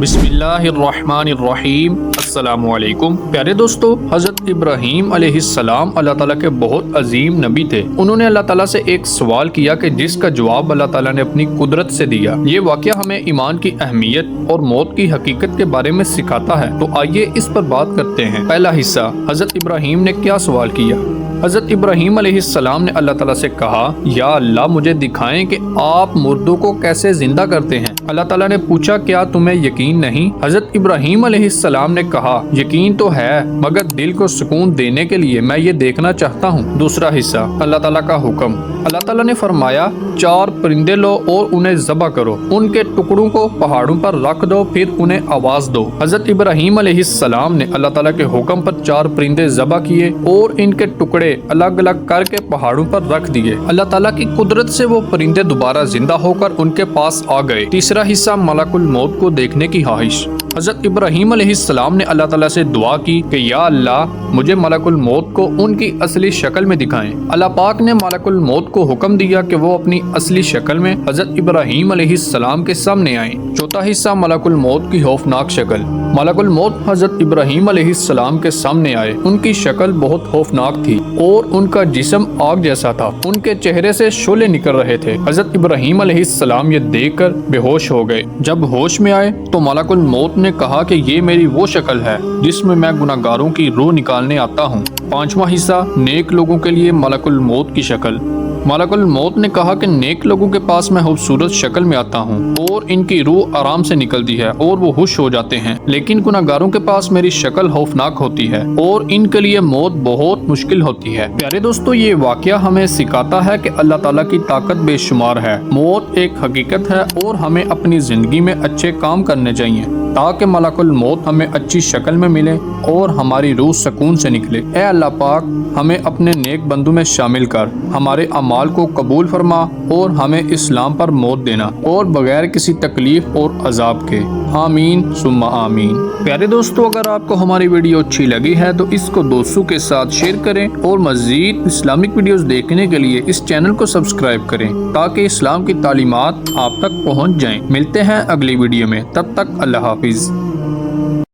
बिस्मिल्लाहिर्रहमानिर्रहीम। अस्सलाम वालेकुम प्यारे दोस्तों, हज़रत इब्राहीम अलैहिस्सलाम अल्लाह ताला के बहुत अजीम नबी थे। उन्होंने अल्लाह ताला से एक सवाल किया कि जिसका जवाब अल्लाह ताला ने अपनी कुदरत से दिया। ये वाक़या हमें ईमान की अहमियत और मौत की हकीकत के बारे में सिखाता है। तो आइए इस पर बात करते हैं। पहला हिस्सा, हज़रत इब्राहीम ने क्या सवाल किया। हज़रत इब्राहीम अलैहिस्सलाम ने अल्लाह ताला से कहा, या अल्लाह मुझे दिखाएं कि आप मुर्दों को कैसे जिंदा करते हैं। अल्लाह ताला ने पूछा, क्या तुम्हें यकीन नहीं। हज़रत इब्राहीम अलैहिस्सलाम ने कहा, यकीन तो है मगर दिल को सुकून देने के लिए मैं ये देखना चाहता हूँ। दूसरा हिस्सा, अल्लाह ताला का हुक्म। अल्लाह ताला ने फरमाया, 4 परिंदे लो और उन्हें ज़बह करो, उनके टुकड़ों को पहाड़ों पर रख दो, फिर उन्हें आवाज़ दो। हज़रत इब्राहीम अलैहिस्सलाम ने अल्लाह ताला के हुक्म पर 4 परिंदे ज़बह किए और इनके टुकड़े अलग अलग करके पहाड़ों पर रख दिए। अल्लाह ताला की कुदरत से वो परिंदे दोबारा जिंदा होकर उनके पास आ गए। तीसरा हिस्सा, मलकुल मौत को देखने की ख्वाहिश। हज़रत इब्राहीम अलैहिस्सलाम ने अल्लाह ताला से दुआ की कि या अल्लाह मुझे मलकुल मौत को उनकी असली शक्ल में दिखाएं। अल्लाह पाक ने मलकुल मौत को हुक्म दिया कि वो अपनी असली शक्ल में हज़रत इब्राहीम अलैहिस्सलाम के सामने आए। चौथा हिस्सा, मलकुल मौत की खौफनाक शक्ल। मलकुल मौत हज़रत इब्राहीम अलैहिस्सलाम के सामने आए। उनकी शक्ल बहुत खौफनाक थी और उनका जिस्म आग जैसा था। उनके चेहरे से शोले निकल रहे थे। हज़रत इब्राहीम अलैहिस्सलाम ये देखकर बेहोश हो गए। जब होश में आए तो मलकुल मौत ने कहा कि ये मेरी वो शक्ल है जिसमें मैं गुनाहगारों की रूह निकालने आता हूँ। पांचवा हिस्सा, नेक लोगों के लिए मलकुल मौत की शक्ल। मलकुल मौत ने कहा कि नेक लोगों के पास मैं खूबसूरत शक्ल में आता हूँ और इनकी रूह आराम से निकलती है और वो खुश हो जाते हैं, लेकिन गुनाहगारों के पास मेरी शक्ल खौफनाक होती है और इनके लिए मौत बहुत मुश्किल होती है। प्यारे दोस्तों, ये वाकया हमें सिखाता है कि अल्लाह ताला की ताकत बेशुमार है। मौत एक हकीकत है और हमें अपनी जिंदगी में अच्छे काम करने चाहिए ताकि मलकुल मौत हमें अच्छी शक्ल में मिले और हमारी रूह सुकून से निकले। ऐ अल्लाह पाक, हमें अपने नेक बंदों में शामिल कर, हमारे अमाल को कबूल फरमा और हमें इस्लाम पर मौत देना और बगैर किसी तकलीफ और अजाब के। आमीन सुम्मा आमीन। प्यारे दोस्तों, अगर आपको हमारी वीडियो अच्छी लगी है तो इसको दोस्तों के साथ शेयर करें और मज़ीद इस्लामिक वीडियोस देखने के लिए इस चैनल को सब्सक्राइब करें ताकि इस्लाम की तालीमात आप तक पहुँच जाएं। मिलते हैं अगली वीडियो में, तब तक अल्लाह हाफिज।